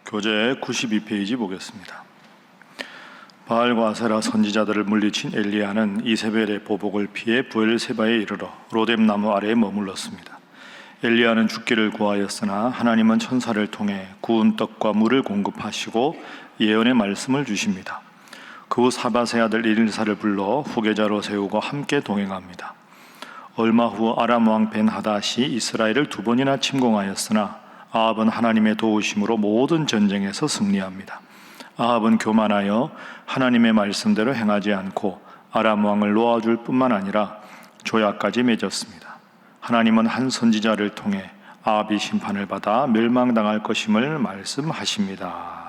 교재 92페이지 보겠습니다. 바알과 아세라 선지자들을 물리친 엘리야는 이세벨의 보복을 피해 브엘세바에 이르러 로뎀나무 아래에 머물렀습니다. 엘리야는 죽기를 구하였으나 하나님은 천사를 통해 구운 떡과 물을 공급하시고 예언의 말씀을 주십니다. 그 후 사밧의 아들 일사를 불러 후계자로 세우고 함께 동행합니다. 얼마 후 아람 왕 벤하닷이 이스라엘을 2번이나 침공하였으나 아합은 하나님의 도우심으로 모든 전쟁에서 승리합니다. 아합은 교만하여 하나님의 말씀대로 행하지 않고 아람 왕을 놓아줄 뿐만 아니라 조약까지 맺었습니다. 하나님은 한 선지자를 통해 아합이 심판을 받아 멸망당할 것임을 말씀하십니다.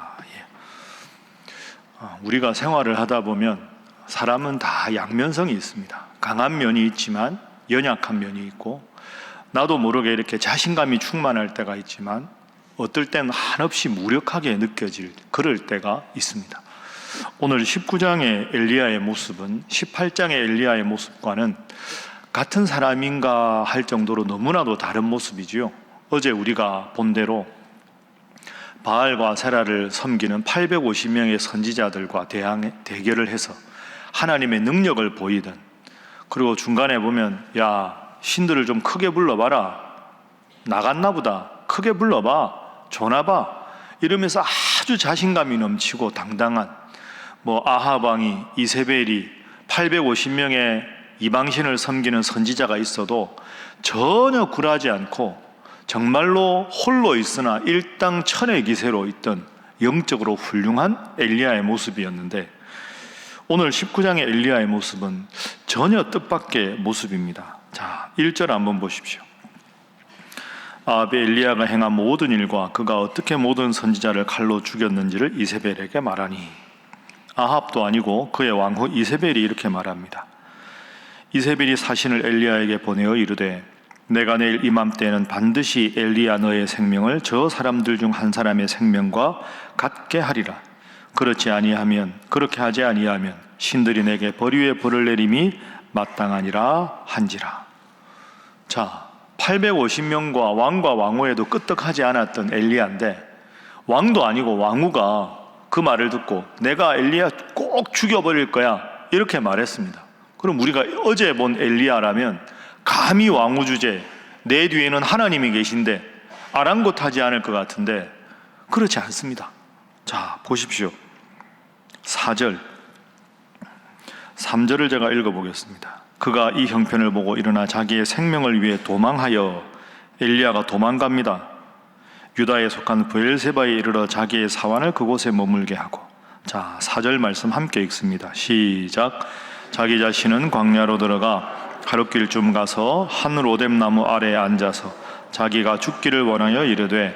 우리가 생활을 하다 보면 사람은 다 양면성이 있습니다. 강한 면이 있지만 연약한 면이 있고, 나도 모르게 이렇게 자신감이 충만할 때가 있지만 어떨 땐 한없이 무력하게 느껴질 그럴 때가 있습니다. 오늘 19장의 엘리야의 모습은 18장의 엘리야의 모습과는 같은 사람인가 할 정도로 너무나도 다른 모습이지요. 어제 우리가 본 대로 바알과 아세라를 섬기는 850명의 선지자들과 대결을 해서 하나님의 능력을 보이던, 그리고 중간에 보면 야, 신들을 좀 크게 불러봐라, 나갔나 보다, 크게 불러봐, 전화봐, 이러면서 아주 자신감이 넘치고 당당한 아합 왕이, 이세벨이 850명의 이방신을 섬기는 선지자가 있어도 전혀 굴하지 않고 정말로 홀로 있으나 일당천의 기세로 있던 영적으로 훌륭한 엘리야의 모습이었는데, 오늘 19장의 엘리야의 모습은 전혀 뜻밖의 모습입니다. 자, 1절 한번 보십시오. 아합의 엘리야가 행한 모든 일과 그가 어떻게 모든 선지자를 칼로 죽였는지를 이세벨에게 말하니, 아합도 아니고 그의 왕후 이세벨이 이렇게 말합니다. 이세벨이 사신을 엘리야에게 보내어 이르되, 내가 내일 이맘때에는 반드시 엘리야 너의 생명을 저 사람들 중 한 사람의 생명과 같게 하리라. 그렇게 하지 아니하면 신들이 내게 벌 위에 벌을 내림이 마땅하니라 한지라. 자, 850명과 왕과 왕후에도 끄떡하지 않았던 엘리야인데, 왕도 아니고 왕후가 그 말을 듣고 내가 엘리야 꼭 죽여버릴 거야, 이렇게 말했습니다. 그럼 우리가 어제 본 엘리야라면 감히 왕후 주제, 내 뒤에는 하나님이 계신데 아랑곳하지 않을 것 같은데 그렇지 않습니다. 자, 보십시오. 3절을 제가 읽어보겠습니다. 그가 이 형편을 보고 일어나 자기의 생명을 위해 도망하여, 엘리야가 도망갑니다. 유다에 속한 브엘세바에 이르러 자기의 사환을 그곳에 머물게 하고, 자, 4절 말씀 함께 읽습니다. 시작. 자기 자신은 광야로 들어가 하룻길쯤 가서 한 로뎀나무 아래에 앉아서 자기가 죽기를 원하여 이르되,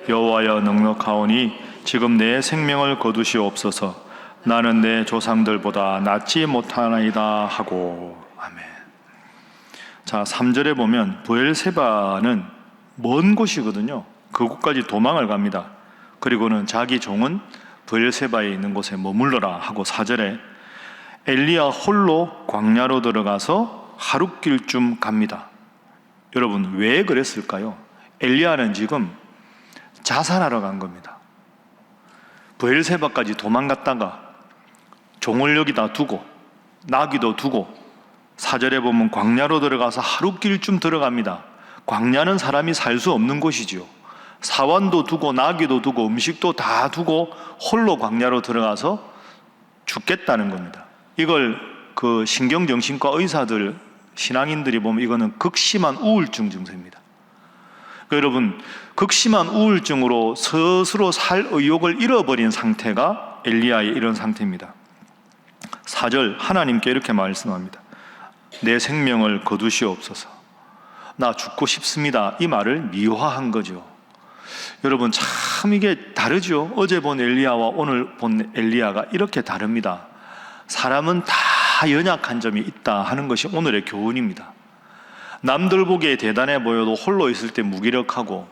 여호와여 넉넉하오니 지금 내 생명을 거두시옵소서. 나는 내 조상들보다 낫지 못하나이다 하고. 아멘. 자, 3절에 보면 브엘세바는 먼 곳이거든요. 그곳까지 도망을 갑니다. 그리고는 자기 종은 브엘세바에 있는 곳에 머물러라 하고, 4절에 엘리야 홀로 광야로 들어가서 하룻길쯤 갑니다. 여러분, 왜 그랬을까요? 엘리야는 지금 자살하러 간 겁니다. 브엘세바까지 도망갔다가 종을 여기다 두고 나귀도 두고, 4절에 보면 광야로 들어가서 하룻길쯤 들어갑니다. 광야는 사람이 살 수 없는 곳이지요. 사원도 두고 나귀도 두고 음식도 다 두고 홀로 광야로 들어가서 죽겠다는 겁니다. 이걸 그 신경정신과 의사들, 신앙인들이 보면 이거는 극심한 우울증 증세입니다. 그러니까 여러분, 극심한 우울증으로 스스로 살 의욕을 잃어버린 상태가 엘리야의 이런 상태입니다. 4절, 하나님께 이렇게 말씀합니다. 내 생명을 거두시옵소서. 나 죽고 싶습니다. 이 말을 미화한 거죠. 여러분, 참 이게 다르죠. 어제 본 엘리야와 오늘 본 엘리야가 이렇게 다릅니다. 사람은 다 연약한 점이 있다 하는 것이 오늘의 교훈입니다. 남들 보기에 대단해 보여도 홀로 있을 때 무기력하고,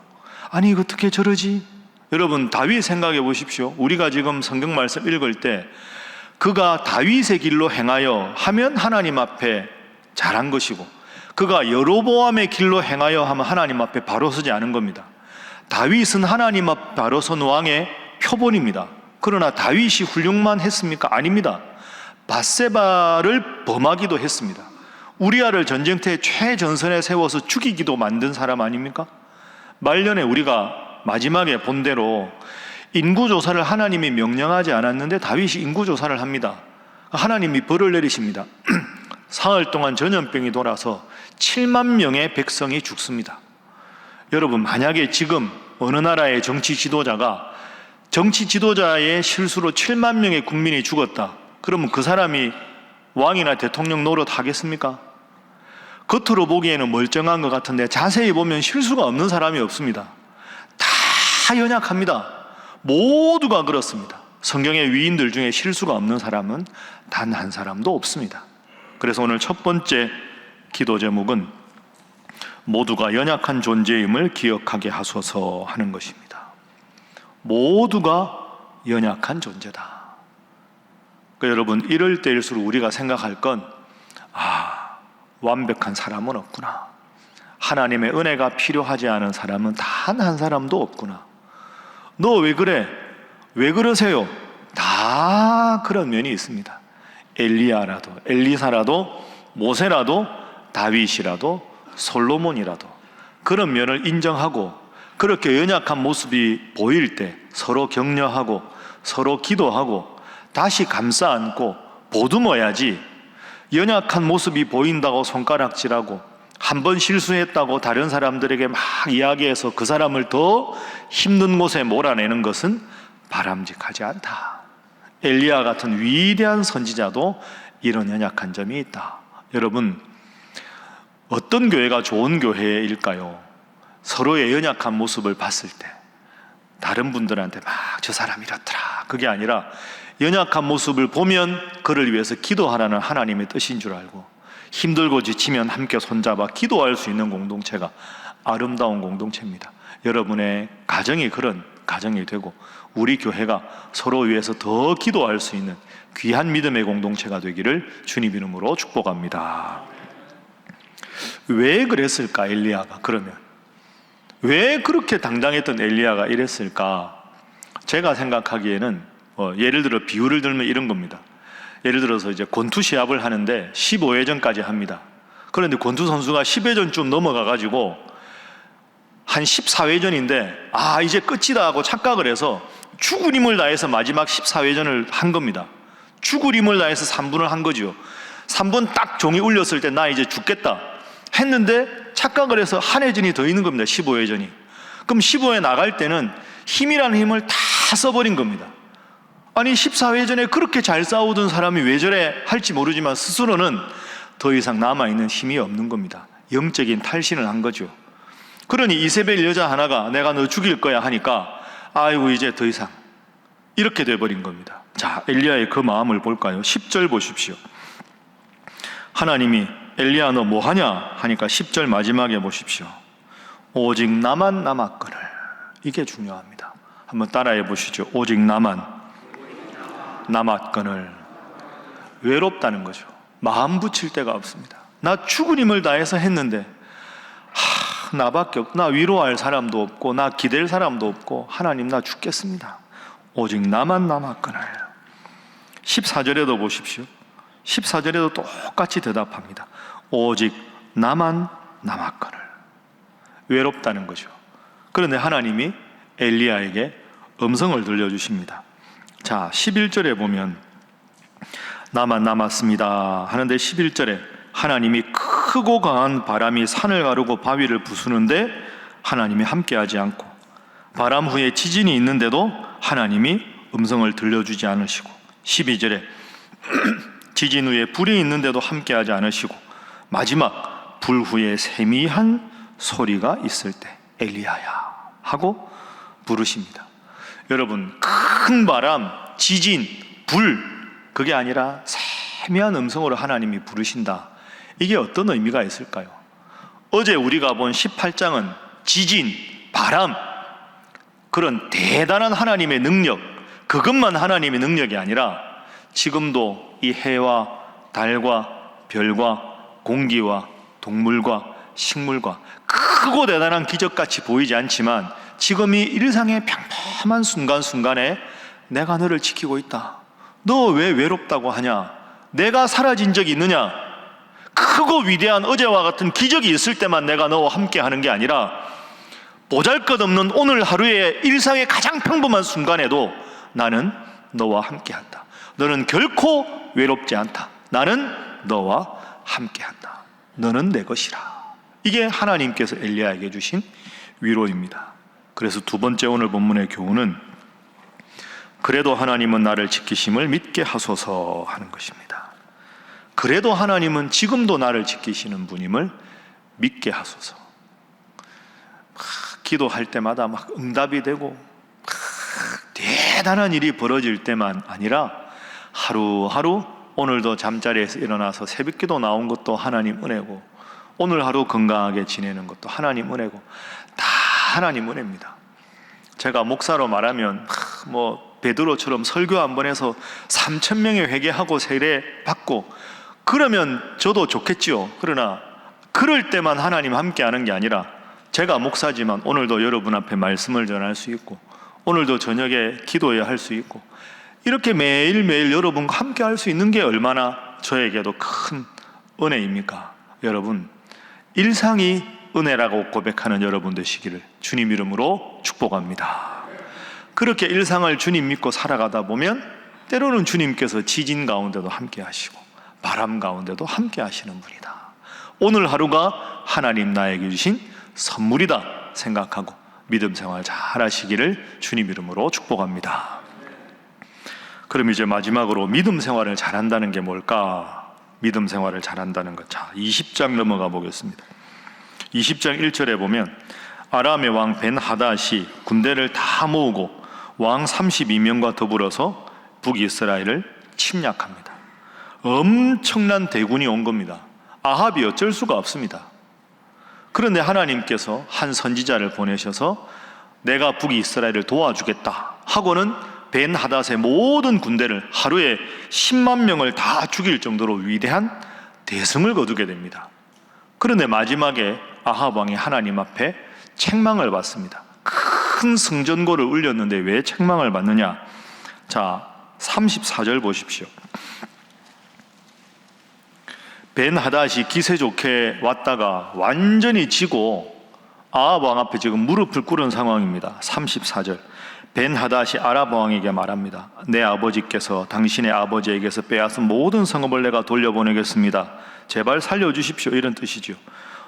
아니 이거 어떻게 저러지? 여러분, 다윗 생각해 보십시오. 우리가 지금 성경 말씀 읽을 때 그가 다윗의 길로 행하여 하면 하나님 앞에 잘한 것이고, 그가 여로보암의 길로 행하여 하면 하나님 앞에 바로 서지 않은 겁니다. 다윗은 하나님 앞 바로 선 왕의 표본입니다. 그러나 다윗이 훌륭만 했습니까? 아닙니다. 밧세바를 범하기도 했습니다. 우리아를 전쟁터의 최전선에 세워서 죽이기도 만든 사람 아닙니까? 말년에 우리가 마지막에 본 대로 인구조사를 하나님이 명령하지 않았는데 다윗이 인구조사를 합니다. 하나님이 벌을 내리십니다. 사흘 동안 전염병이 돌아서 7만 명의 백성이 죽습니다. 여러분, 만약에 지금 어느 나라의 정치 지도자의 실수로 7만 명의 국민이 죽었다. 그러면 그 사람이 왕이나 대통령 노릇 하겠습니까? 겉으로 보기에는 멀쩡한 것 같은데 자세히 보면 실수가 없는 사람이 없습니다. 다 연약합니다. 모두가 그렇습니다. 성경의 위인들 중에 실수가 없는 사람은 단 한 사람도 없습니다. 그래서 오늘 첫 번째 기도 제목은 모두가 연약한 존재임을 기억하게 하소서 하는 것입니다. 모두가 연약한 존재다. 그러니까 여러분, 이럴 때일수록 우리가 생각할 건 완벽한 사람은 없구나. 하나님의 은혜가 필요하지 않은 사람은 단 한 사람도 없구나. 너 왜 그래? 왜 그러세요? 다 그런 면이 있습니다. 엘리야라도, 엘리사라도, 모세라도, 다윗이라도, 솔로몬이라도 그런 면을 인정하고 그렇게 연약한 모습이 보일 때 서로 격려하고 서로 기도하고 다시 감싸 안고 보듬어야지, 연약한 모습이 보인다고 손가락질하고 한 번 실수했다고 다른 사람들에게 막 이야기해서 그 사람을 더 힘든 곳에 몰아내는 것은 바람직하지 않다. 엘리야 같은 위대한 선지자도 이런 연약한 점이 있다. 여러분, 어떤 교회가 좋은 교회일까요? 서로의 연약한 모습을 봤을 때 다른 분들한테 막 저 사람 이렇더라, 그게 아니라 연약한 모습을 보면 그를 위해서 기도하라는 하나님의 뜻인 줄 알고 힘들고 지치면 함께 손잡아 기도할 수 있는 공동체가 아름다운 공동체입니다. 여러분의 가정이 그런 가정이 되고 우리 교회가 서로 위해서 더 기도할 수 있는 귀한 믿음의 공동체가 되기를 주님 이름으로 축복합니다. 왜 그랬을까, 엘리야가? 그러면 왜 그렇게 당당했던 엘리야가 이랬을까? 제가 생각하기에는 예를 들어 비유를 들면 이런 겁니다. 예를 들어서 이제 권투 시합을 하는데 15회전까지 합니다. 그런데 권투 선수가 10회전쯤 넘어가가지고 한 14회전인데 이제 끝이다 하고 착각을 해서 죽을 힘을 다해서 마지막 14회전을 한 겁니다. 죽을 힘을 다해서 3분을 한 거죠. 3분 딱 종이 울렸을 때 나 이제 죽겠다 했는데 착각을 해서 한 회전이 더 있는 겁니다. 15회전이. 그럼 15회 나갈 때는 힘이라는 힘을 다 써버린 겁니다. 아니 14회전에 그렇게 잘 싸우던 사람이 왜 저래 할지 모르지만 스스로는 더 이상 남아있는 힘이 없는 겁니다. 영적인 탈신을 한 거죠. 그러니 이세벨 여자 하나가 내가 너 죽일 거야 하니까 아이고 이제 더 이상 이렇게 돼버린 겁니다. 자, 엘리야의 그 마음을 볼까요? 10절 보십시오. 하나님이 엘리야 너 뭐하냐 하니까 10절 마지막에 보십시오. 오직 나만 남았거늘. 이게 중요합니다. 한번 따라해 보시죠. 오직 나만 남았거늘. 외롭다는 거죠. 마음 붙일 데가 없습니다. 나 죽을 힘을 다해서 했는데 나밖에 없고 나 위로할 사람도 없고 나 기댈 사람도 없고 하나님 나 죽겠습니다. 오직 나만 남았거늘. 14절에도 보십시오. 14절에도 똑같이 대답합니다. 오직 나만 남았거늘. 외롭다는 거죠. 그런데 하나님이 엘리야에게 음성을 들려주십니다. 자, 11절에 보면 나만 남았습니다 하는데 11절에 하나님이 크고 강한 바람이 산을 가르고 바위를 부수는데 하나님이 함께하지 않고 바람 후에 지진이 있는데도 하나님이 음성을 들려주지 않으시고 12절에 지진 후에 불이 있는데도 함께하지 않으시고 마지막 불 후에 세미한 소리가 있을 때 엘리야야 하고 부르십니다. 여러분, 큰 바람, 지진, 불, 그게 아니라 세미한 음성으로 하나님이 부르신다. 이게 어떤 의미가 있을까요? 어제 우리가 본 18장은 지진, 바람, 그런 대단한 하나님의 능력, 그것만 하나님의 능력이 아니라 지금도 이 해와 달과 별과 공기와 동물과 식물과 크고 대단한 기적같이 보이지 않지만 지금 이 일상의 평범한 순간순간에 내가 너를 지키고 있다. 너 왜 외롭다고 하냐? 내가 사라진 적이 있느냐? 크고 위대한 어제와 같은 기적이 있을 때만 내가 너와 함께 하는 게 아니라 보잘것없는 오늘 하루의 일상의 가장 평범한 순간에도 나는 너와 함께 한다. 너는 결코 외롭지 않다. 나는 너와 함께 한다. 너는 내 것이라. 이게 하나님께서 엘리야에게 주신 위로입니다. 그래서 두 번째 오늘 본문의 교훈은 그래도 하나님은 나를 지키심을 믿게 하소서 하는 것입니다. 그래도 하나님은 지금도 나를 지키시는 분임을 믿게 하소서. 기도할 때마다 막 응답이 되고 대단한 일이 벌어질 때만 아니라 하루하루 오늘도 잠자리에서 일어나서 새벽기도 나온 것도 하나님 은혜고 오늘 하루 건강하게 지내는 것도 하나님 은혜고 다 하나님 은혜입니다. 제가 목사로 말하면 베드로처럼 설교 한 번 해서 3,000명의 회개하고 세례 받고 그러면 저도 좋겠지요. 그러나 그럴 때만 하나님 함께 하는 게 아니라 제가 목사지만 오늘도 여러분 앞에 말씀을 전할 수 있고 오늘도 저녁에 기도해야 할 수 있고 이렇게 매일매일 여러분과 함께 할 수 있는 게 얼마나 저에게도 큰 은혜입니까? 여러분, 일상이 은혜라고 고백하는 여러분 되시기를 주님 이름으로 축복합니다. 그렇게 일상을 주님 믿고 살아가다 보면 때로는 주님께서 지진 가운데도 함께 하시고 바람 가운데도 함께 하시는 분이다. 오늘 하루가 하나님 나에게 주신 선물이다 생각하고 믿음 생활 잘 하시기를 주님 이름으로 축복합니다. 그럼 이제 마지막으로 믿음 생활을 잘한다는 게 뭘까? 믿음 생활을 잘한다는 것. 자, 20장 넘어가 보겠습니다. 20장 1절에 보면 아람의 왕 벤하닷이 군대를 다 모으고 왕 32명과 더불어서 북이스라엘을 침략합니다. 엄청난 대군이 온 겁니다. 아합이 어쩔 수가 없습니다. 그런데 하나님께서 한 선지자를 보내셔서 내가 북이스라엘을 도와주겠다 하고는 벤하닷의 모든 군대를 하루에 10만 명을 다 죽일 정도로 위대한 대승을 거두게 됩니다. 그런데 마지막에 아합 왕이 하나님 앞에 책망을 받습니다. 큰 성전고를 울렸는데 왜 책망을 받느냐? 자, 34절 보십시오. 벤하닷이 기세 좋게 왔다가 완전히 지고 아합 왕 앞에 지금 무릎을 꿇은 상황입니다. 34절. 벤하닷이 아람 왕에게 말합니다. 내 아버지께서 당신의 아버지에게서 빼앗은 모든 성읍을 내가 돌려보내겠습니다. 제발 살려주십시오. 이런 뜻이죠.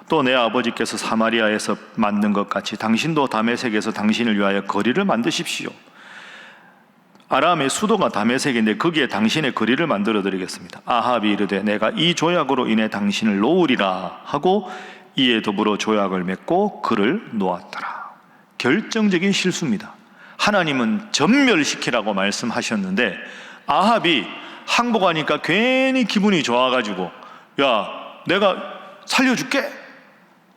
또 내 아버지께서 사마리아에서 만든 것 같이 당신도 다메섹에서 당신을 위하여 거리를 만드십시오. 아람의 수도가 다메섹인데 거기에 당신의 거리를 만들어 드리겠습니다. 아합이 이르되 내가 이 조약으로 인해 당신을 놓으리라 하고 이에 더불어 조약을 맺고 그를 놓았더라. 결정적인 실수입니다. 하나님은 전멸시키라고 말씀하셨는데 아합이 항복하니까 괜히 기분이 좋아가지고 야 내가 살려줄게.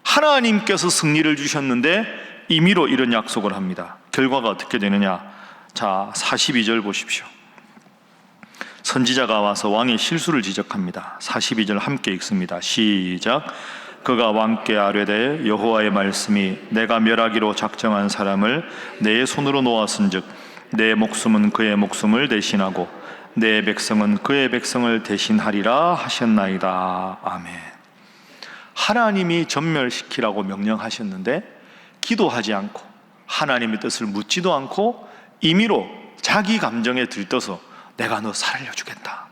하나님께서 승리를 주셨는데 임의로 이런 약속을 합니다. 결과가 어떻게 되느냐? 자, 42절 보십시오. 선지자가 와서 왕의 실수를 지적합니다. 42절 함께 읽습니다. 시작. 그가 왕께 아뢰되 여호와의 말씀이 내가 멸하기로 작정한 사람을 내 손으로 놓았은즉 내 목숨은 그의 목숨을 대신하고 내 백성은 그의 백성을 대신하리라 하셨나이다. 아멘. 하나님이 전멸시키라고 명령하셨는데 기도하지 않고 하나님의 뜻을 묻지도 않고 임의로 자기 감정에 들떠서 내가 너 살려주겠다.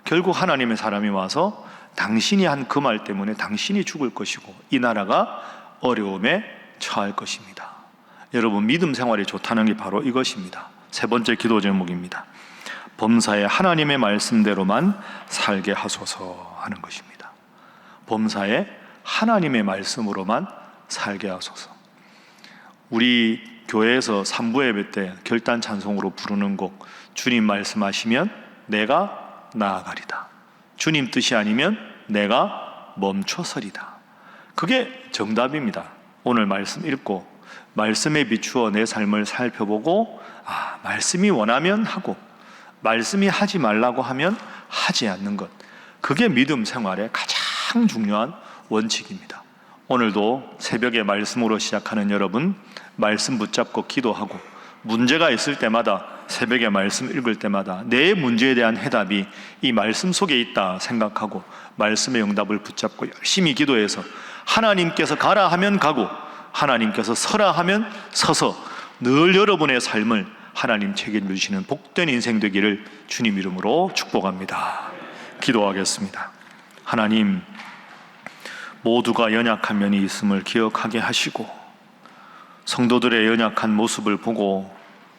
결국 하나님의 사람이 와서 당신이 한 그 말 때문에 당신이 죽을 것이고 이 나라가 어려움에 처할 것입니다. 여러분, 믿음 생활이 좋다는 게 바로 이것입니다. 세 번째 기도 제목입니다. 범사에 하나님의 말씀대로만 살게 하소서 하는 것입니다. 범사에 하나님의 말씀으로만 살게 하소서. 우리 교회에서 3부 예배 때 결단 찬송으로 부르는 곡, 주님 말씀하시면 내가 나아가리다. 주님 뜻이 아니면 내가 멈춰서리다. 그게 정답입니다. 오늘 말씀 읽고 말씀에 비추어 내 삶을 살펴보고 말씀이 원하면 하고 말씀이 하지 말라고 하면 하지 않는 것, 그게 믿음 생활의 가장 중요한 원칙입니다. 오늘도 새벽에 말씀으로 시작하는 여러분, 말씀 붙잡고 기도하고 문제가 있을 때마다 새벽에 말씀 읽을 때마다 내 문제에 대한 해답이 이 말씀 속에 있다 생각하고 말씀의 응답을 붙잡고 열심히 기도해서 하나님께서 가라 하면 가고 하나님께서 서라 하면 서서 늘 여러분의 삶을 하나님 책임주시는 복된 인생 되기를 주님 이름으로 축복합니다. 기도하겠습니다. 하나님, 모두가 연약한 면이 있음을 기억하게 하시고 성도들의 연약한 모습을 보고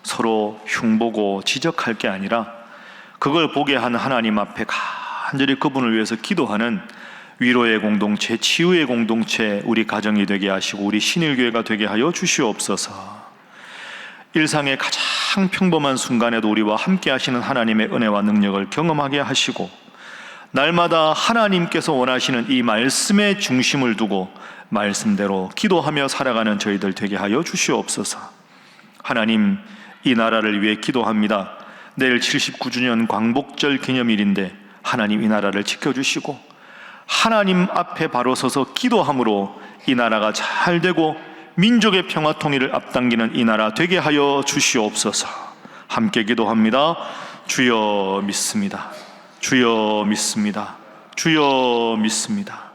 서로 흉보고 지적할 게 아니라 그걸 보게 한 하나님 앞에 간절히 그분을 위해서 기도하는 위로의 공동체, 치유의 공동체, 우리 가정이 되게 하시고 우리 신일교회가 되게 하여 주시옵소서. 일상의 가장 평범한 순간에도 우리와 함께 하시는 하나님의 은혜와 능력을 경험하게 하시고 날마다 하나님께서 원하시는 이 말씀의 중심을 두고 말씀대로 기도하며 살아가는 저희들 되게 하여 주시옵소서. 하나님, 이 나라를 위해 기도합니다. 내일 79주년 광복절 기념일인데 하나님 이 나라를 지켜주시고 하나님 앞에 바로 서서 기도함으로 이 나라가 잘 되고 민족의 평화 통일을 앞당기는 이 나라 되게 하여 주시옵소서. 함께 기도합니다. 주여 믿습니다. 주여 믿습니다. 주여 믿습니다.